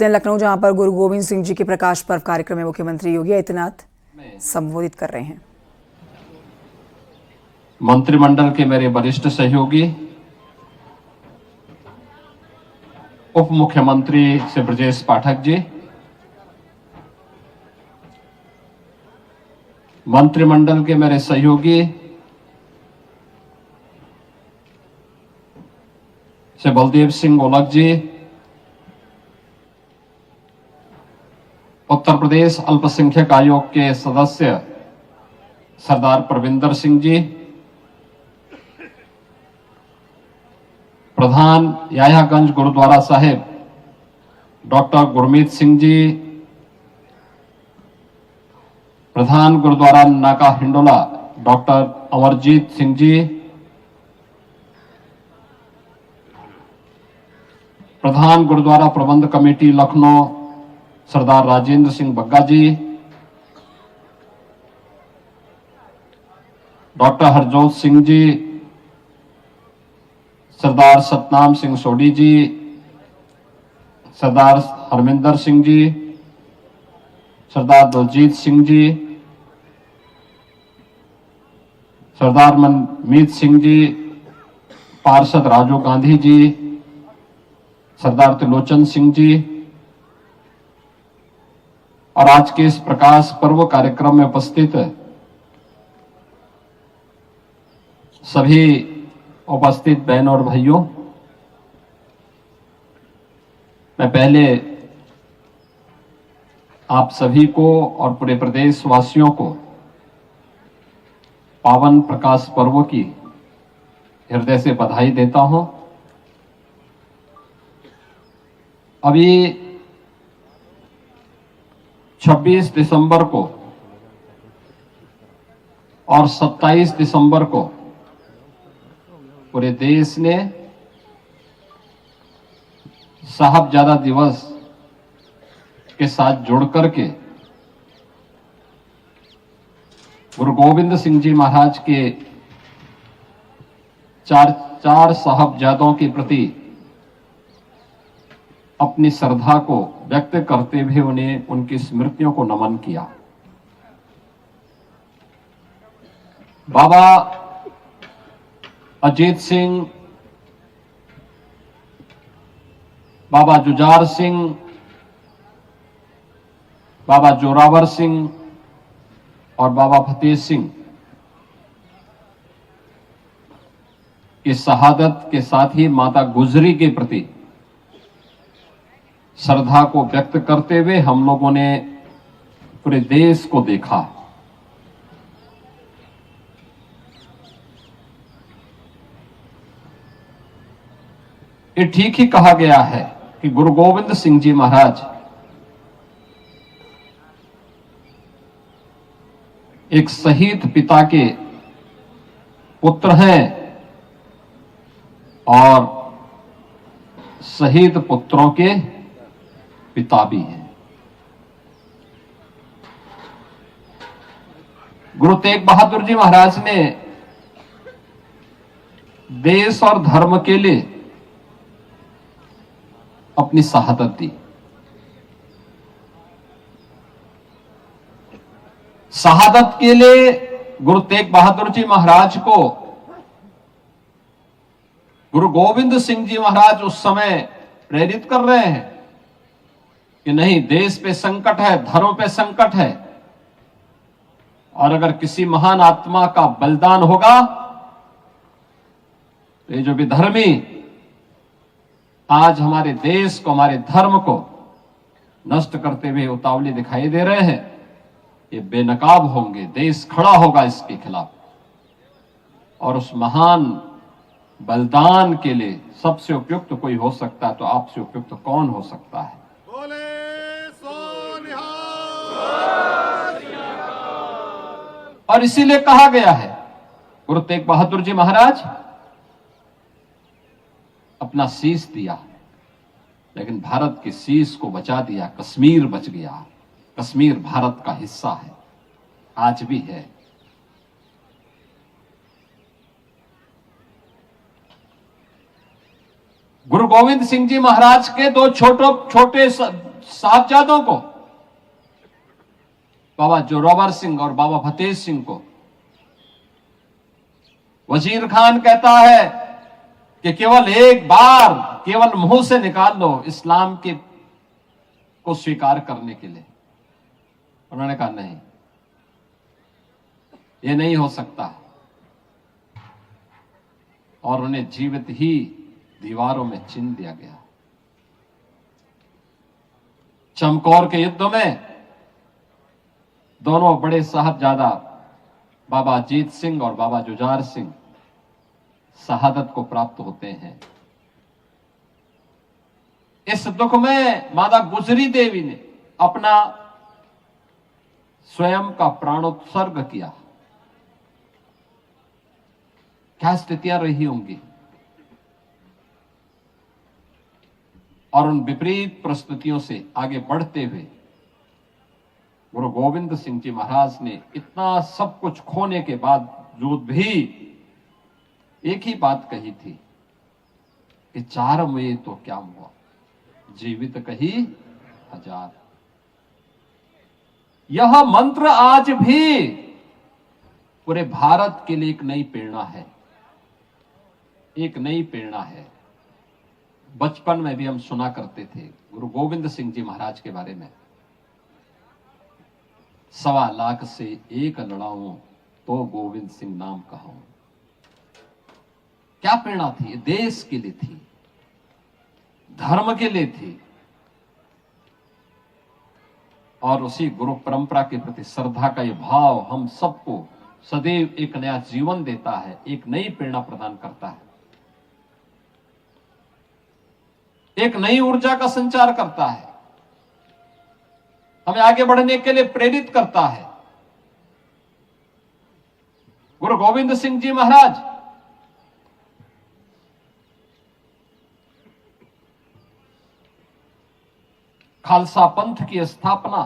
लखनऊ, जहां पर गुरु गोविंद सिंह जी के प्रकाश पर्व कार्यक्रम में मुख्यमंत्री योगी आदित्यनाथ संबोधित कर रहे हैं। मंत्रिमंडल के मेरे वरिष्ठ सहयोगी, उप मुख्यमंत्री श्री ब्रजेश पाठक जी, मंत्रिमंडल के मेरे सहयोगी श्री बलदेव सिंह ओलख जी, उत्तर प्रदेश अल्पसंख्यक आयोग के सदस्य सरदार परविंदर सिंह जी, प्रधान यायागंज गुरुद्वारा साहिब डॉक्टर गुरमीत सिंह जी, प्रधान गुरुद्वारा नाका हिंडोला डॉक्टर अमरजीत सिंह जी, प्रधान गुरुद्वारा प्रबंध कमेटी लखनऊ सरदार राजेंद्र सिंह बग्गा जी, डॉक्टर हरजोत सिंह जी, सरदार सतनाम सिंह सोडी जी, सरदार हरमिंदर सिंह जी, सरदार दलजीत सिंह जी, सरदार मनमीत सिंह जी, पार्षद राजू गांधी जी, सरदार त्रिलोचन सिंह जी और आज के इस प्रकाश पर्व कार्यक्रम में उपस्थित सभी उपस्थित बहनों और भाइयों, मैं पहले आप सभी को और पूरे प्रदेश वासियों को पावन प्रकाश पर्व की हृदय से बधाई देता हूं। अभी 26 दिसंबर को और 27 दिसंबर को पूरे देश ने साहबजादा दिवस के साथ जुड़कर के गुरु गोविंद सिंह जी महाराज के चार साहबजादों के प्रति अपनी श्रद्धा को व्यक्त करते हुए उन्हें उनकी स्मृतियों को नमन किया। बाबा अजीत सिंह, बाबा जुझार सिंह, बाबा जोरावर सिंह और बाबा फतेह सिंह की शहादत के साथ ही माता गुजरी के प्रति श्रद्धा को व्यक्त करते हुए हम लोगों ने पूरे देश को देखा। ये ठीक ही कहा गया है कि गुरु गोविंद सिंह जी महाराज एक शहीद पिता के पुत्र हैं और शहीद पुत्रों के पिता भी हैं। गुरु तेग बहादुर जी महाराज ने देश और धर्म के लिए अपनी शहादत दी। शहादत के लिए गुरु तेग बहादुर जी महाराज को गुरु गोविंद सिंह जी महाराज उस समय प्रेरित कर रहे हैं कि नहीं, देश पे संकट है, धर्म पे संकट है और अगर किसी महान आत्मा का बलिदान होगा तो ये जो विधर्मी आज हमारे देश को, हमारे धर्म को नष्ट करते हुए उतावले दिखाई दे रहे हैं, ये बेनकाब होंगे, देश खड़ा होगा इसके खिलाफ। और उस महान बलिदान के लिए सबसे उपयुक्त कोई हो सकता है तो आपसे उपयुक्त कौन हो सकता है। और इसीलिए कहा गया है गुरु तेग बहादुर जी महाराज अपना शीश दिया, लेकिन भारत के शीश को बचा दिया। कश्मीर बच गया। कश्मीर भारत का हिस्सा है, आज भी है। गुरु गोविंद सिंह जी महाराज के दो छोटे साहबजादों को, बाबा जोरावर सिंह और बाबा फतेह सिंह को, वजीर खान कहता है कि केवल एक बार केवल मुंह से निकाल लो इस्लाम के को स्वीकार करने के लिए। उन्होंने कहा नहीं, ये नहीं हो सकता, और उन्हें जीवित ही दीवारों में चिन दिया गया। चमकौर के युद्ध में दोनों बड़े साहबजादा बाबा अजीत सिंह और बाबा जुझार सिंह शहादत को प्राप्त होते हैं। इस दुख में माता गुजरी देवी ने अपना स्वयं का प्राणोत्सर्ग किया। क्या स्थितियां रही होंगी, और उन विपरीत परिस्थितियों से आगे बढ़ते हुए गुरु गोविंद सिंह जी महाराज ने इतना सब कुछ खोने के बावजूद भी एक ही बात कही थी कि 4 मुए तो क्या हुआ, जीवित कही 1000। यह मंत्र आज भी पूरे भारत के लिए एक नई प्रेरणा है, एक नई प्रेरणा है। बचपन में भी हम सुना करते थे गुरु गोविंद सिंह जी महाराज के बारे में, 1.25 लाख से एक लड़ाऊं तो गोविंद सिंह नाम कहूं। क्या प्रेरणा थी, देश के लिए थी, धर्म के लिए थी, और उसी गुरु परंपरा के प्रति श्रद्धा का ये भाव हम सबको सदैव एक नया जीवन देता है, एक नई प्रेरणा प्रदान करता है, एक नई ऊर्जा का संचार करता है, हमें आगे बढ़ने के लिए प्रेरित करता है। गुरु गोविंद सिंह जी महाराज खालसा पंथ की स्थापना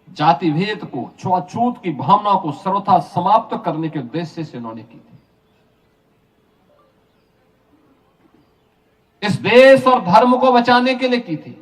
जाति भेद को, छुआछूत की भावना को सर्वथा समाप्त करने के उद्देश्य से उन्होंने की थी। इस देश और धर्म को बचाने के लिए की थी।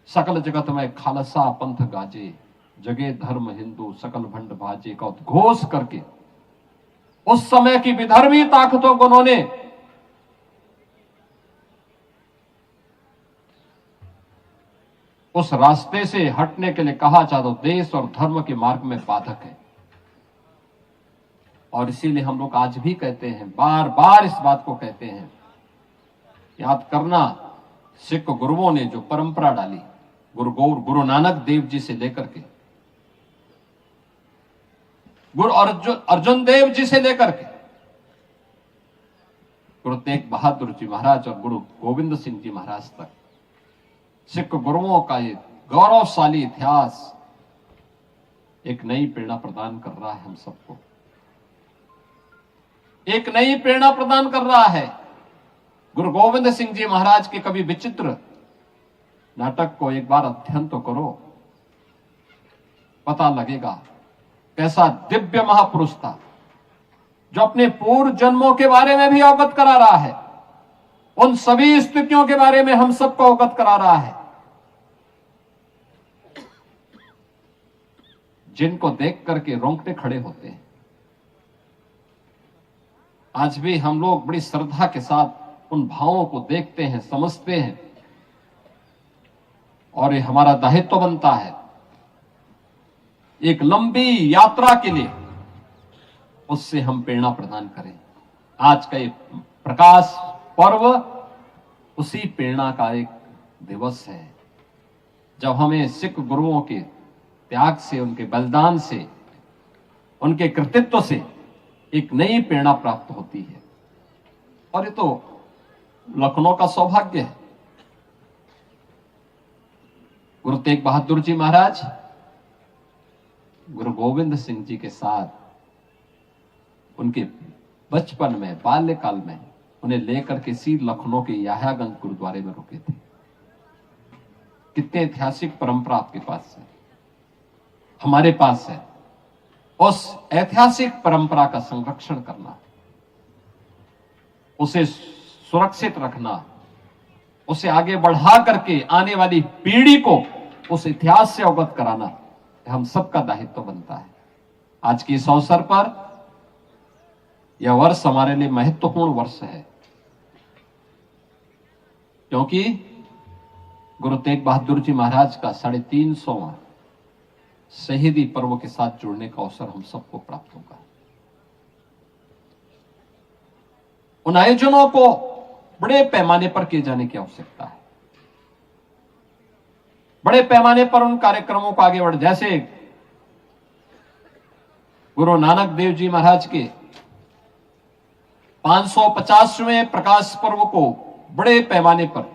सकल जगत में खालसा पंथ गाजे, जगे धर्म हिंदू सकल भंड भाजे का उद्घोष करके उस समय की विधर्मी ताकतों को उन्होंने उस रास्ते से हटने के लिए कहा, चाहे देश और धर्म के मार्ग में बाधक है। और इसीलिए हम लोग आज भी कहते हैं, बार बार इस बात को कहते हैं, याद करना सिख गुरुओं ने जो परंपरा डाली, गुरु नानक देव जी से लेकर के गुरु अर्जुन देव जी से लेकर के गुरु तेग बहादुर जी महाराज और गुरु गोविंद सिंह जी महाराज तक सिख गुरुओं का ये गौरवशाली इतिहास एक नई प्रेरणा प्रदान कर रहा है। हम सबको एक नई प्रेरणा प्रदान कर रहा है। गुरु गोविंद सिंह जी महाराज के कवि विचित्र नाटक को एक बार अध्ययन तो करो, पता लगेगा कैसा दिव्य महापुरुष था, जो अपने पूर्व जन्मों के बारे में भी अवगत करा रहा है, उन सभी स्थितियों के बारे में हम सबको अवगत करा रहा है, जिनको देख करके रोंगटे खड़े होते हैं। आज भी हम लोग बड़ी श्रद्धा के साथ उन भावों को देखते हैं, समझते हैं, और ये हमारा दायित्व बनता है एक लंबी यात्रा के लिए उससे हम प्रेरणा प्रदान करें। आज का ये प्रकाश पर्व उसी प्रेरणा का एक दिवस है, जब हमें सिख गुरुओं के त्याग से, उनके बलिदान से, उनके कृतित्व से एक नई प्रेरणा प्राप्त होती है। और ये तो लखनऊ का सौभाग्य है। गुरु तेग बहादुर जी महाराज गुरु गोविंद सिंह जी के साथ उनके बचपन में, बाल्यकाल में उन्हें लेकर के सी लखनऊ के याह्यागंज गुरुद्वारे में रुके थे। कितने ऐतिहासिक परंपरा आपके पास है, हमारे पास है। उस ऐतिहासिक परंपरा का संरक्षण करना, उसे सुरक्षित रखना उसे आगे बढ़ा करके आने वाली पीढ़ी को उस इतिहास से अवगत कराना हम सबका दायित्व बनता है। आज के इस अवसर पर यह वर्ष हमारे लिए महत्वपूर्ण वर्ष है, क्योंकि गुरु तेग बहादुर जी महाराज का 350वां शहीदी पर्व के साथ जुड़ने का अवसर हम सबको प्राप्त होगा। उन आयोजनों को बड़े पैमाने पर किए जाने की आवश्यकता है। बड़े पैमाने पर उन कार्यक्रमों को आगे बढ़, जैसे गुरु नानक देव जी महाराज के 550वें प्रकाश पर्व को बड़े पैमाने पर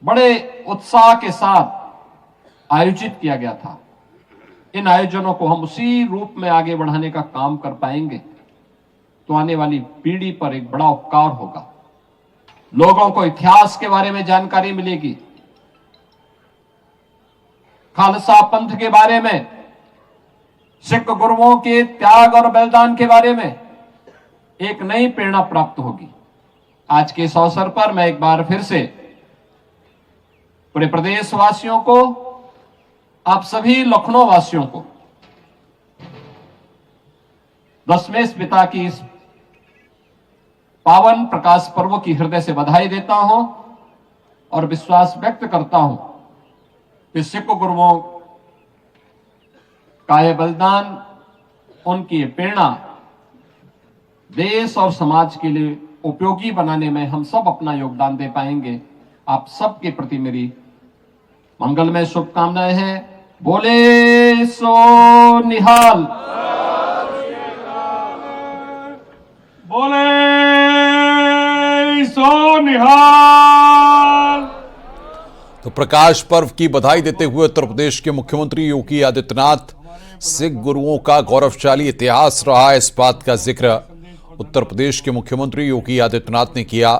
बड़े उत्साह के साथ आयोजित किया गया था। इन आयोजनों को हम उसी रूप में आगे बढ़ाने का काम कर पाएंगे तो आने वाली पीढ़ी पर एक बड़ा उपकार होगा। लोगों को इतिहास के बारे में जानकारी मिलेगी, खालसा पंथ के बारे में, सिख गुरुओं के त्याग और बलिदान के बारे में एक नई प्रेरणा प्राप्त होगी। आज के इस अवसर पर मैं एक बार फिर से पूरे प्रदेश वासियों को, आप सभी लखनऊ वासियों को दशमेश पिता की इस पावन प्रकाश पर्व की हृदय से बधाई देता हूं और विश्वास व्यक्त करता हूं कि सिख गुरुओं का यह बलिदान, उनकी प्रेरणा देश और समाज के लिए उपयोगी बनाने में हम सब अपना योगदान दे पाएंगे। आप सबके प्रति मेरी मंगलमय शुभकामनाएं हैं। बोले सो निहाल, बोले सो निहाल। तो प्रकाश पर्व की बधाई देते हुए उत्तर प्रदेश के मुख्यमंत्री योगी आदित्यनाथ, सिख गुरुओं का गौरवशाली इतिहास रहा है, इस बात का जिक्र उत्तर प्रदेश के मुख्यमंत्री योगी आदित्यनाथ ने किया।